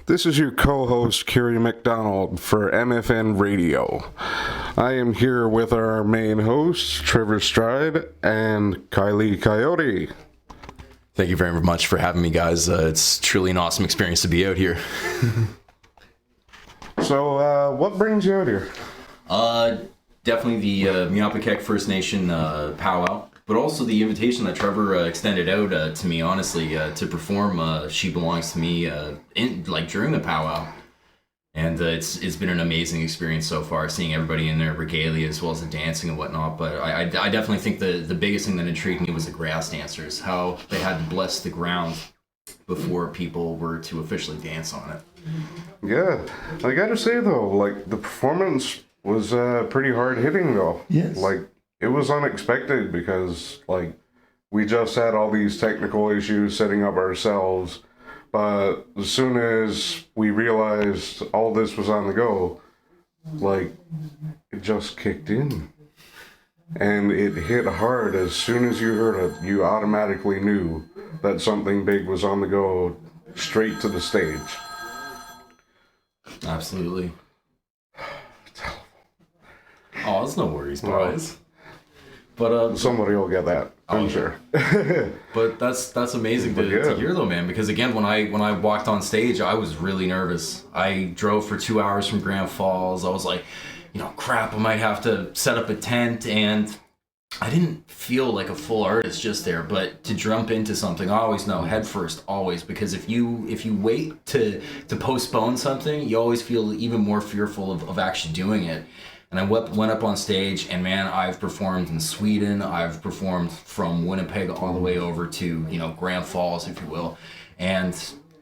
This is your co-host, Kierry McDonald, for MFN Radio. I am here with our main hosts, Trevor and Kielley Koyote. Thank you very much for having me, guys. It's truly an awesome experience to be out here. So, what brings you out here? Definitely the Miawpukek First Nation powwow, but also the invitation that Trevor extended out to me, honestly, to perform She Belongs to Me during the powwow. And it's been an amazing experience so far, seeing everybody in their regalia as well as the dancing and whatnot. But I definitely think the biggest thing that intrigued me was the grass dancers, how they had to bless the ground before people were to officially dance on it. Yeah, I gotta say though, like, the performance was pretty hard hitting though. Yes. Like, it was unexpected because, like, we just had all these technical issues setting up ourselves. But as soon as we realized all this was on the go, like, it just kicked in. And it hit hard. As soon as you heard it, you automatically knew that something big was on the go, straight to the stage. Absolutely. Oh, it's no worries, boys. But somebody will get that, I'm sure. But that's amazing to hear though, man, because again, when I walked on stage, I was really nervous. I drove for 2 hours from Grand Falls. I was like, crap, I might have to set up a tent, and I didn't feel like a full artist just there. But to jump into something, I always know head first, always, because if you wait to postpone something, you always feel even more fearful of actually doing it. And I went up on stage, and man, I've performed in Sweden. I've performed from Winnipeg all the way over to, Grand Falls, if you will. And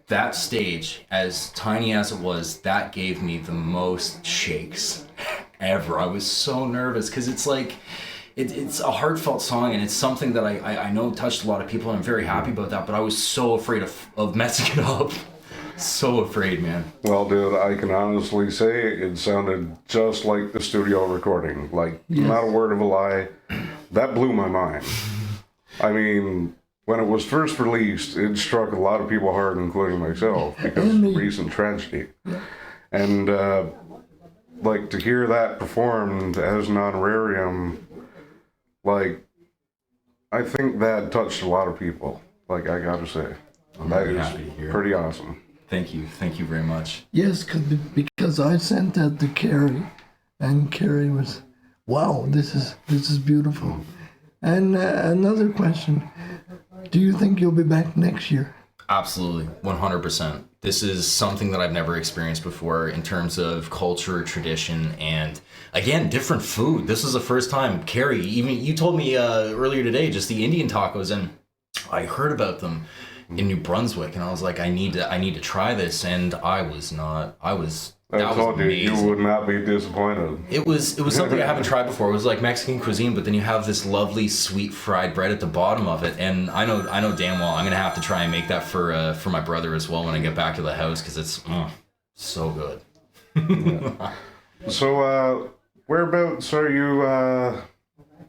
that stage, as tiny as it was, that gave me the most shakes ever. I was so nervous because it's like, it's a heartfelt song, and it's something that I know touched a lot of people, and I'm very happy about that, but I was so afraid of messing it up. So afraid, man. Well, dude, I can honestly say it sounded just like the studio recording. Like, not a word of a lie. That blew my mind. I mean, when it was first released, it struck a lot of people hard, including myself, because of the recent tragedy. Yeah. And, to hear that performed as an honorarium, like, I think that touched a lot of people. Like, I gotta say. That is pretty awesome. Thank you very much. Yes, because I sent that to Kierry, and Kierry was, wow, this is beautiful. And another question, do you think you'll be back next year? Absolutely, 100%. This is something that I've never experienced before in terms of culture, tradition, and again, different food. This is the first time. Kierry, even you told me earlier today, just the Indian tacos, and I heard about them in New Brunswick, and I was like, I need to try this, and I told you, you would not be disappointed. It was something I haven't tried before. It was like Mexican cuisine, but then you have this lovely sweet fried bread at the bottom of it, and I know damn well I'm gonna have to try and make that for my brother as well when I get back to the house, because it's so good. Yeah. So whereabouts are you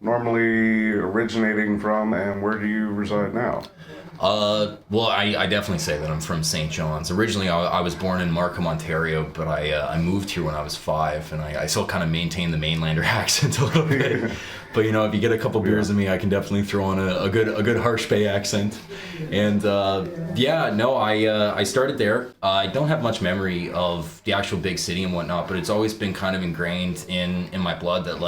normally originating from, and where do you reside now? Well, I definitely say that I'm from St. John's. Originally, I was born in Markham, Ontario, but I moved here when I was 5, and I still kind of maintain the mainlander accent a little bit. But if you get a couple beers in me, I can definitely throw on a good harsh Bay accent. And I started there. I don't have much memory of the actual big city and whatnot, but it's always been kind of ingrained in my blood that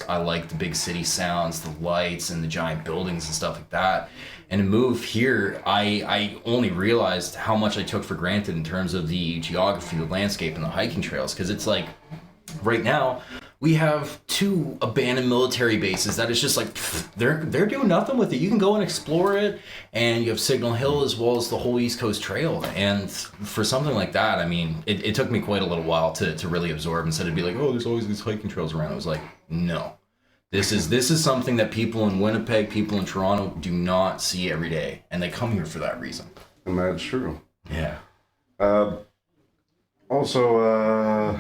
I like the big city sounds, the lights, and the giant buildings and stuff like that. And to move here, I only realized how much I took for granted in terms of the geography, the landscape, and the hiking trails. Because it's like, right now, we have 2 abandoned military bases that is just like, they're doing nothing with it. You can go and explore it, and you have Signal Hill as well as the whole East Coast Trail. And for something like that, I mean, it took me quite a little while to really absorb, instead of be like, oh, there's always these hiking trails around. I was like, no. This is something that people in Winnipeg, people in Toronto do not see every day, and they come here for that reason. And that's true. Yeah. Also, are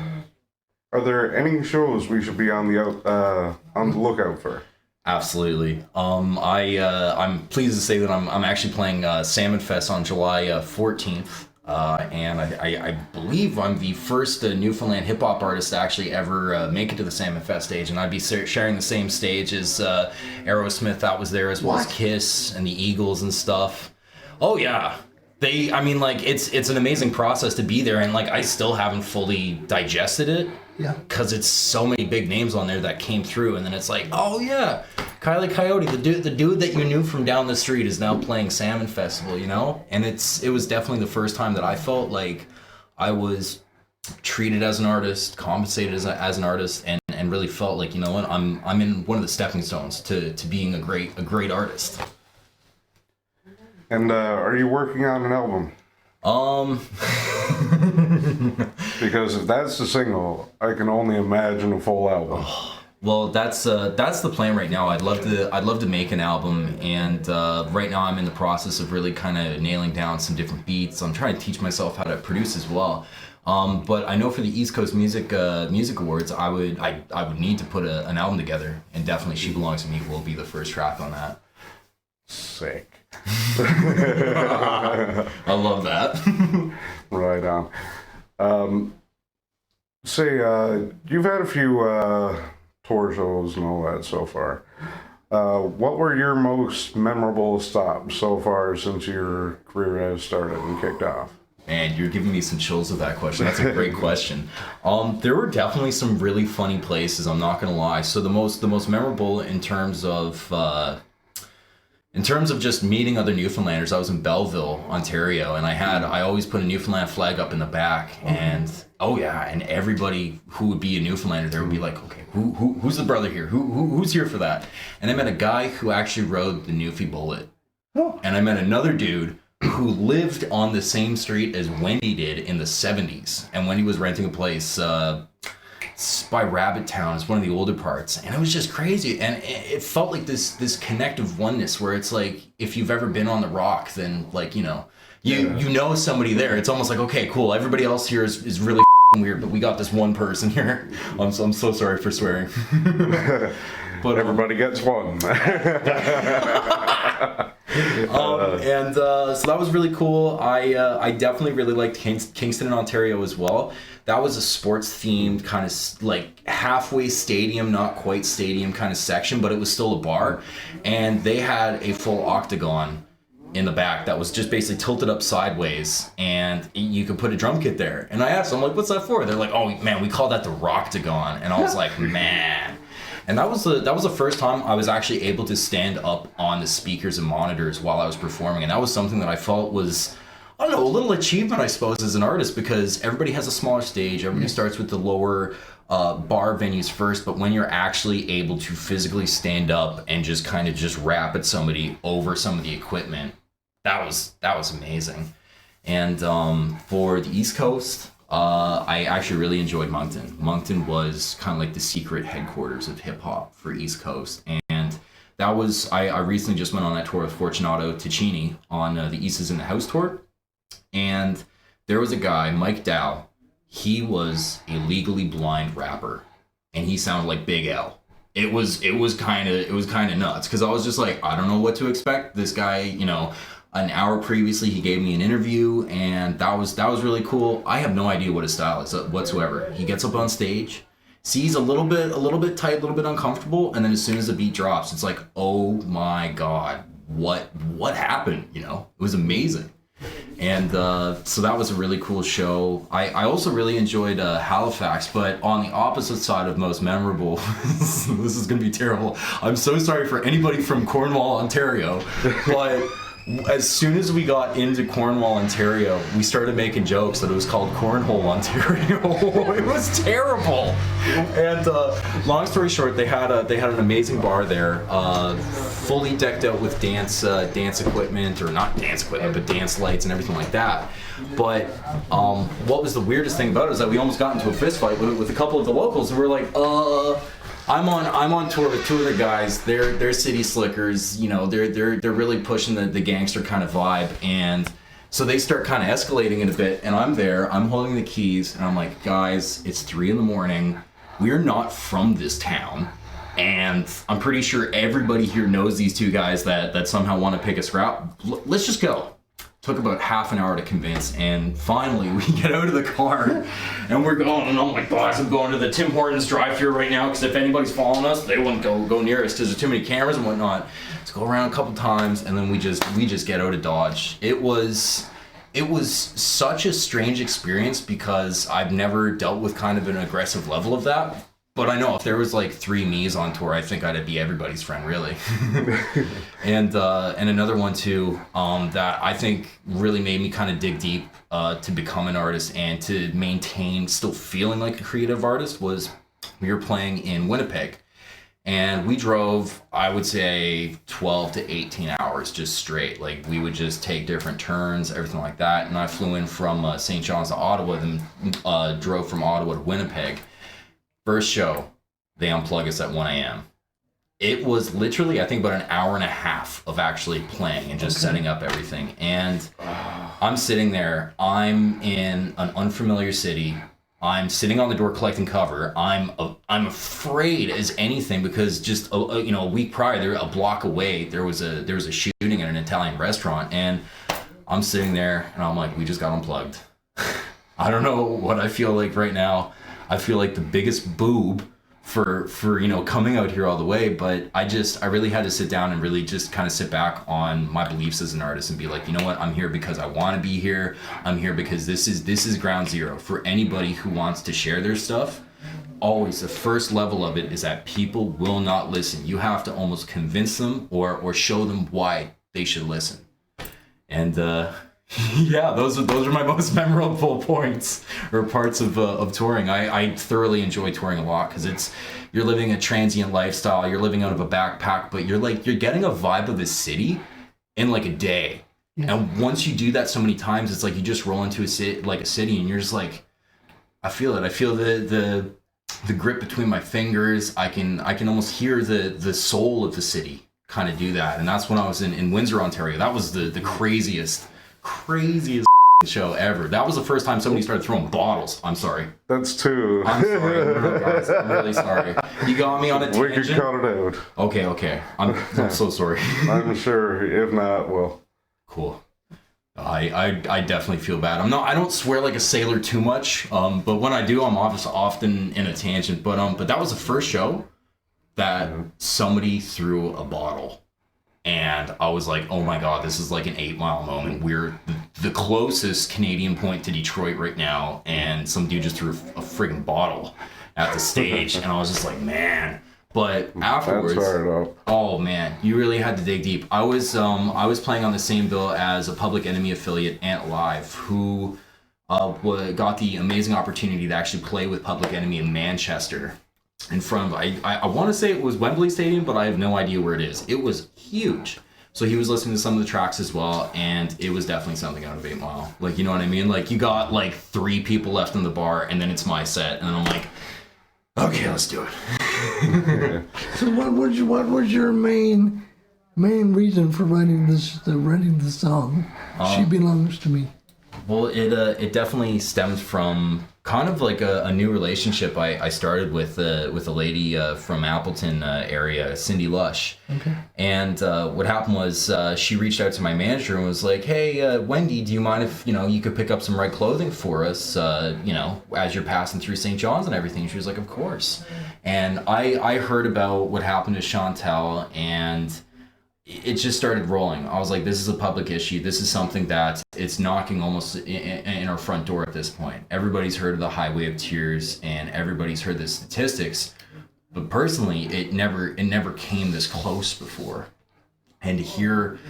there any shows we should be on the lookout for? Absolutely. I'm pleased to say that I'm actually playing Salmon Fest on July 14th. And I believe I'm the first Newfoundland hip hop artist to actually ever make it to the Salmon Fest stage, and I'd be sharing the same stage as Aerosmith. That was there, as well as Kiss and the Eagles and stuff. Oh yeah, it's an amazing process to be there, and like I still haven't fully digested it. Yeah. Because it's so many big names on there that came through, and then it's like, oh yeah, Kielley Koyote, the dude that you knew from down the street is now playing Salmon Festival, you know? And it was definitely the first time that I felt like I was treated as an artist, compensated as an artist, and really felt like, you know what, I'm in one of the stepping stones to being a great artist. And are you working on an album? Because if that's the single, I can only imagine a full album. Well, that's the plan right now. I'd love to make an album, and right now I'm in the process of really kind of nailing down some different beats. I'm trying to teach myself how to produce as well. But I know for the East Coast Music Awards, I would need to put an album together, and definitely "She Belongs to Me" will be the first track on that. Sick. I love that. Right on. You've had a few tour shows and all that so far. What were your most memorable stops so far since your career has started and kicked off? Man, you're giving me some chills with that question. That's a great question. There were definitely some really funny places, I'm not gonna lie. So the most memorable in terms of just meeting other Newfoundlanders, I was in Belleville, Ontario, and I always put a Newfoundland flag up in the back, and and everybody who would be a Newfoundlander there would be like, okay, who's the brother here? Who's here for that? And I met a guy who actually rode the Newfie Bullet, and I met another dude who lived on the same street as Wendy did in the 70s, and Wendy was renting a place by Rabbit Town. It's one of the older parts, and it was just crazy, and it felt like this connective oneness where it's like, if you've ever been on the Rock, then like, you know, you know somebody there. It's almost like, okay, cool, everybody else here is really weird, but we got this one person here. I'm so sorry for swearing. But everybody gets one. So that was really cool. I definitely really liked Kingston in Ontario as well. That was a sports themed kind of like halfway stadium, not quite stadium kind of section, but it was still a bar, and they had a full octagon in the back that was just basically tilted up sideways, and you could put a drum kit there. And I asked them, like, what's that for? They're like, oh man, we call that the Rocktagon. And I was like, man. And that was the first time I was actually able to stand up on the speakers and monitors while I was performing, and that was something that I felt was, I don't know, a little achievement, I suppose, as an artist, because everybody has a smaller stage. Everybody starts with the lower bar venues first, but when you're actually able to physically stand up and just kind of just rap at somebody over some of the equipment, that was amazing. And for the East Coast, I actually really enjoyed Moncton. Moncton was kind of like the secret headquarters of hip hop for East Coast, and that was, I recently just went on that tour with Fortunato Ticini on the East is in the House tour, and there was a guy, Mike Dow. He was a legally blind rapper, and he sounded like Big L. It was kind of nuts, because I was just like, I don't know what to expect. This guy, you know, an hour previously he gave me an interview, and that was really cool. I have no idea what his style is whatsoever. He gets up on stage, sees a little bit tight, a little bit uncomfortable, and then as soon as the beat drops, it's like, oh my god, what happened? You know, it was amazing. And so that was a really cool show. I also really enjoyed Halifax, but on the opposite side of most memorable, this is going to be terrible. I'm so sorry for anybody from Cornwall, Ontario, but as soon as we got into Cornwall, Ontario, we started making jokes that it was called Cornhole, Ontario. It was terrible. And long story short, they had an amazing bar there, fully decked out with dance equipment, or not dance equipment, but dance lights and everything like that. But what was the weirdest thing about it is that we almost got into a fist fight with a couple of the locals, and we were like, I'm on tour with two other guys. They're city slickers, you know. They're really pushing the gangster kind of vibe, and so they start kind of escalating it a bit. And I'm there, I'm holding the keys, and I'm like, guys, it's 3 a.m. We're not from this town, and I'm pretty sure everybody here knows these two guys that somehow want to pick a scrap. Let's just go. Took about half an hour to convince, and finally we get out of the car and we're going, and I'm like, boss, I'm going to the Tim Hortons drive-thru right now, because if anybody's following us, they wouldn't go near us because there's too many cameras and whatnot. Let's go around a couple times, and then we just get out of Dodge. It was such a strange experience because I've never dealt with kind of an aggressive level of that. But I know if there was like 3 me's on tour, I think I'd be everybody's friend, really. And another one too, that I think really made me kind of dig deep to become an artist and to maintain still feeling like a creative artist was we were playing in Winnipeg. And we drove, I would say, 12 to 18 hours just straight. Like, we would just take different turns, everything like that. And I flew in from St. John's to Ottawa, then drove from Ottawa to Winnipeg. First show, they unplug us at 1 a.m. It was literally, I think, about an hour and a half of actually playing and just setting up everything. And I'm sitting there. I'm in an unfamiliar city. I'm sitting on the door collecting cover. I'm afraid as anything because just a week prior, a block away, there was a shooting at an Italian restaurant, and I'm sitting there and I'm like, we just got unplugged. I don't know what I feel like right now. I feel like the biggest boob for coming out here all the way, but I really had to sit down and really just kind of sit back on my beliefs as an artist and be like, you know what, I'm here because I want to be here. I'm here because this is ground zero for anybody who wants to share their stuff. Always the first level of it is that people will not listen. You have to almost convince them or show them why they should listen. And yeah, those are my most memorable points or parts of touring. I thoroughly enjoy touring a lot because you're living a transient lifestyle. You're living out of a backpack, but you're getting a vibe of a city in like a day. Yeah. And once you do that so many times, it's like you just roll into a city, and you're just like, I feel it. I feel the grip between my fingers. I can almost hear the soul of the city kind of do that. And that's when I was in Windsor, Ontario. That was the craziest show ever. That was the first time somebody started throwing bottles. I'm sorry. That's 2. I'm sorry. No, guys, I'm really sorry. You got me on a tangent. We could cut it out. Okay. I'm so sorry. I'm sure. If not, well. Cool. I definitely feel bad. I don't swear like a sailor too much. But when I do, I'm often in a tangent. But that was the first show that somebody threw a bottle. And I was like, oh my God, this is like an 8 Mile moment. We're the closest Canadian point to Detroit right now. And some dude just threw a friggin' bottle at the stage. And I was just like, man. But afterwards, oh man, you really had to dig deep. I was playing on the same bill as a Public Enemy affiliate, Ant Live, who got the amazing opportunity to actually play with Public Enemy in Manchester. In front of, I want to say it was Wembley Stadium, but I have no idea where it is. It was huge. So he was listening to some of the tracks as well, and it was definitely something out of 8 Mile. Like, you know what I mean? Like, you got like 3 people left in the bar, and then it's my set, and then I'm like, okay, let's do it. So what was your main reason for writing the song? She Belongs to Me. Well, it definitely stems from kind of like a new relationship I started with a lady from Appleton area, Cindy Lush. Okay. And what happened was she reached out to my manager and was like, hey, Wendy, do you mind if you could pick up some red clothing for us as you're passing through St. John's and everything? She was like, of course. And I heard about what happened to Chantel, and it just started rolling. I was like, this is a public issue. This is something that it's knocking almost in our front door at this point. Everybody's heard of the Highway of Tears, and everybody's heard the statistics. But personally, it never came this close before. And to hear,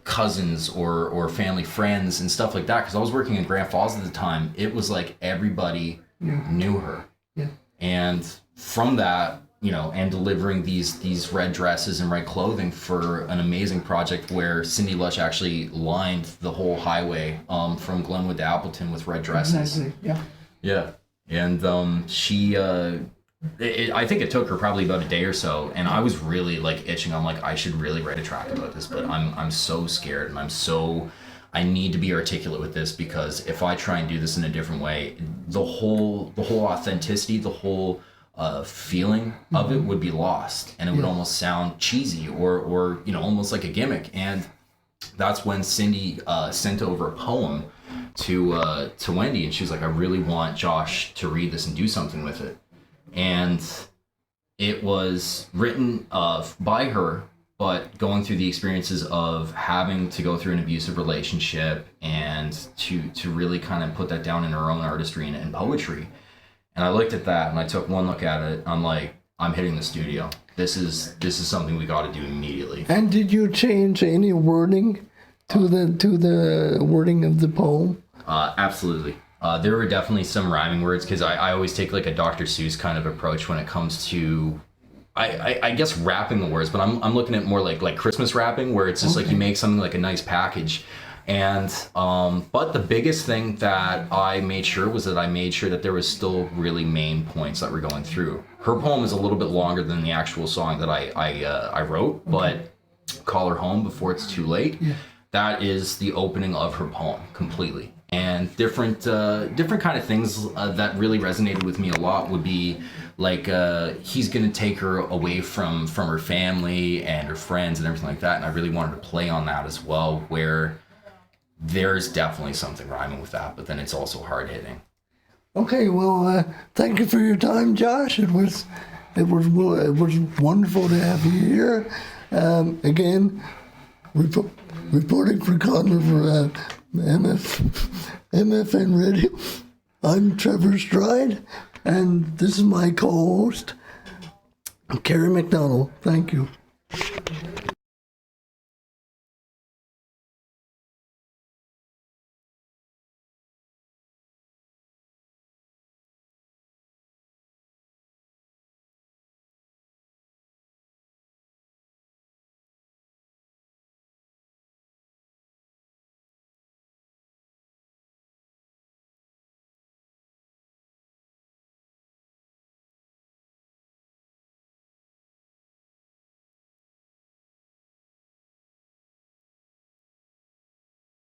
cousins or family friends and stuff like that, because I was working in Grand Falls at the time, it was like everybody knew her. Yeah. And from that, and delivering these red dresses and red clothing for an amazing project where Cindy Lush actually lined the whole highway from Glenwood to Appleton with red dresses. Exactly. Yeah. Yeah. And she, I think it took her probably about a day or so, and I was really like itching. I'm like, I should really write a track about this, but I'm so scared, and I need to be articulate with this, because if I try and do this in a different way, the whole authenticity, the whole feeling of it would be lost, and it would almost sound cheesy or almost like a gimmick. And that's when Cindy sent over a poem to Wendy, and she was like, I really want Josh to read this and do something with it. And it was written by her, but going through the experiences of having to go through an abusive relationship and to really kind of put that down in her own artistry and poetry. And I looked at that and I took one look at it. I'm like, I'm hitting the studio. This is something we got to do immediately. And did you change any wording to the wording of the poem? Absolutely. There were definitely some rhyming words, because I always take like a Dr. Seuss kind of approach when it comes to, I guess, rapping the words, but I'm looking at more like Christmas rapping, where it's just like you make something like a nice package. And but the biggest thing that I made sure was that I made sure that there was still really main points that were going through. Her poem is a little bit longer than the actual song that I wrote, but Call Her Home Before It's Too Late. Yeah. That is the opening of her poem completely. And different kind of things that really resonated with me a lot would be like he's gonna take her away from her family and her friends and everything like that. And I really wanted to play on that as well, where there's definitely something rhyming with that, but then it's also hard hitting. Okay, well, thank you for your time, Josh. It was wonderful to have you here. Again, reporting for Connor for MFN Radio. I'm Trevor Stride, and this is my co-host, Kierry McDonald. Thank you.